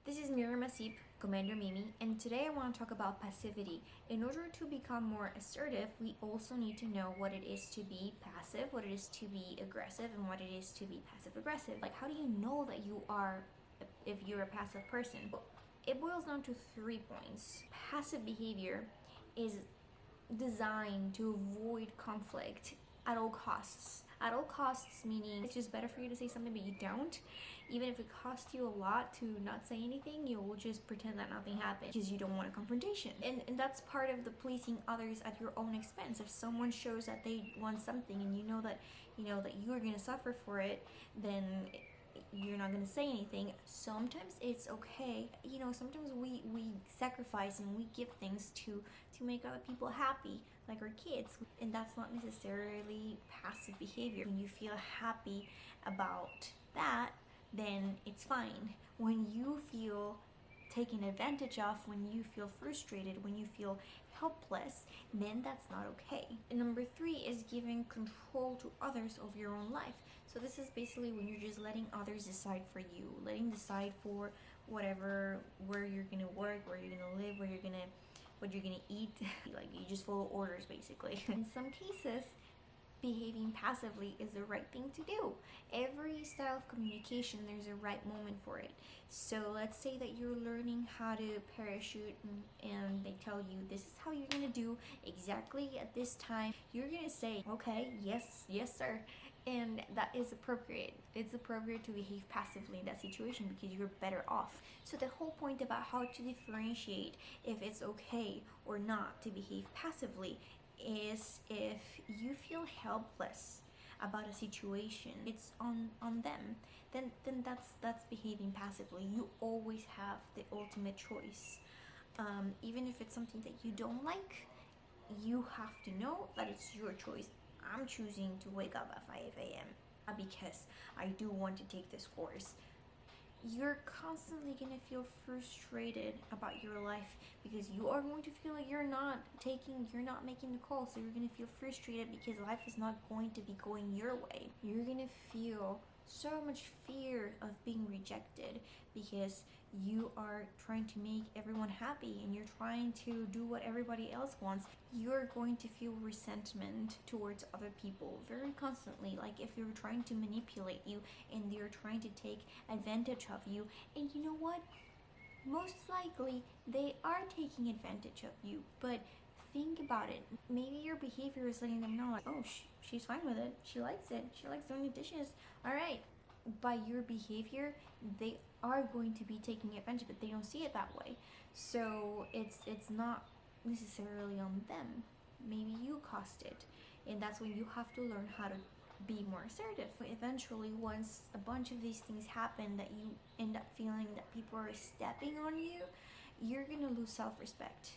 This is Miriam Asip, Commander Mimi, and today I want to talk about passivity. In order to become more assertive, we also need to know what it is to be passive, what it is to be aggressive, and what it is to be passive aggressive. Like, how do you know that you are, if you're a passive person? It boils down to 3 points. Passive behavior is designed to avoid conflict at all costs. At all costs, meaning it's just better for you to say something but you don't. Even if it costs you a lot to not say anything, you will just pretend that nothing happened because you don't want a confrontation. And that's part of the pleasing others at your own expense. If someone shows that they want something and you know that you're gonna suffer for it, then you're not gonna say anything. Sometimes it's okay. Sometimes we sacrifice and we give things to make other people happy, like our kids, and that's not necessarily passive behavior. When you feel happy about that, then it's fine. When you feel taken advantage of, when you feel frustrated, when you feel helpless, then that's not okay. And number 3 is giving control to others of your own life. So this is basically when you're just letting others decide for you, letting decide for whatever, where you're gonna work, where you're gonna live, what you're gonna eat. Like, you just follow orders basically. In some cases, behaving passively is the right thing to do. Every style of communication, there's a right moment for it. So let's say that you're learning how to parachute and they tell you this is how you're gonna do exactly at this time. You're gonna say, okay, yes sir. And that is appropriate. It's appropriate to behave passively in that situation because you're better off. So the whole point about how to differentiate if it's okay or not to behave passively is if you feel helpless about a situation, it's on them, then that's behaving passively. You always have the ultimate choice. Even if it's something that you don't like, you have to know that it's your choice. I'm choosing to wake up at 5 a.m. because I do want to take this course. You're constantly gonna feel frustrated about your life because you are going to feel like you're not making the call. So you're gonna feel frustrated because life is not going to be going your way. You're gonna feel so much fear of being rejected because you are trying to make everyone happy and you're trying to do what everybody else wants. You're going to feel resentment towards other people very constantly, like if they're trying to manipulate you and they're trying to take advantage of you. And you know what? Most likely they are taking advantage of you, but think about it. Maybe your behavior is letting them know, like, oh, she's fine with it. She likes it. She likes doing the dishes. All right. By your behavior, they are going to be taking advantage, but they don't see it that way. So it's not necessarily on them. Maybe you caused it, and that's when you have to learn how to be more assertive. But eventually, once a bunch of these things happen that you end up feeling that people are stepping on you, you're gonna lose self-respect.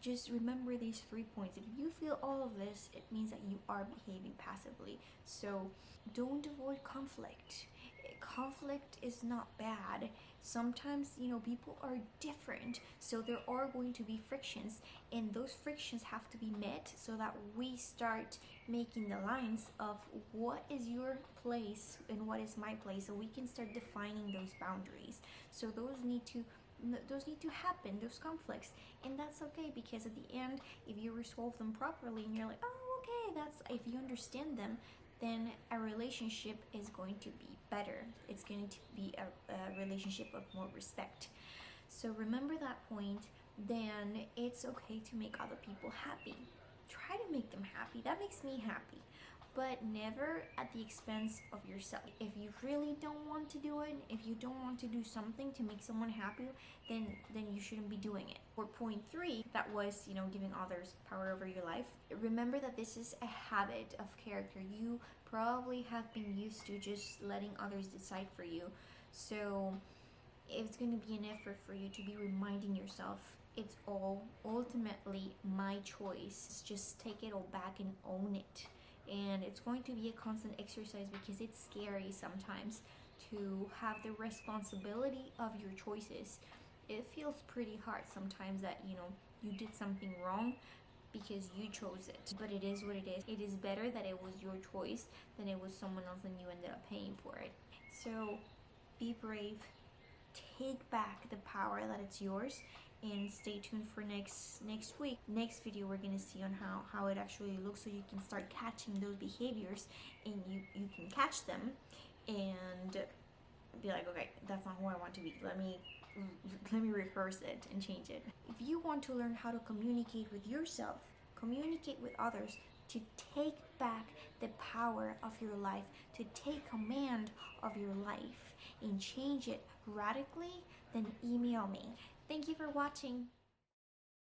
Just remember these 3 points. If you feel all of this, it means that you are behaving passively. So don't avoid conflict. Conflict is not bad. Sometimes, people are different, so there are going to be frictions, and those frictions have to be met so that we start making the lines of what is your place and what is my place, so we can start defining those boundaries. So those need to happen, those conflicts, and that's okay, because at the end, if you resolve them properly and you're like, oh, okay, that's, if you understand them, then a relationship is going to be better. It's going to be a relationship of more respect. So remember that point. Then it's okay to make other people happy. Try to make them happy. That makes me happy. But never at the expense of yourself. If you really don't want to do it, if you don't want to do something to make someone happy, then you shouldn't be doing it. For point 3, that was, giving others power over your life. Remember that this is a habit of character. You probably have been used to just letting others decide for you. So it's going to be an effort for you to be reminding yourself, it's all ultimately my choice. Just take it all back and own it. And it's going to be a constant exercise because it's scary sometimes to have the responsibility of your choices. It feels pretty hard sometimes that you did something wrong because you chose it, but it is what it is. It is better that it was your choice than it was someone else and you ended up paying for it. So be brave, take back the power that it's yours. And stay tuned for next week. Next video we're gonna see on how it actually looks, so you can start catching those behaviors, and you can catch them and be like, okay, that's not who I want to be. Let me reverse it and change it. If you want to learn how to communicate with yourself, communicate with others, to take back the power of your life, to take command of your life and change it radically, then email me. Thank you for watching.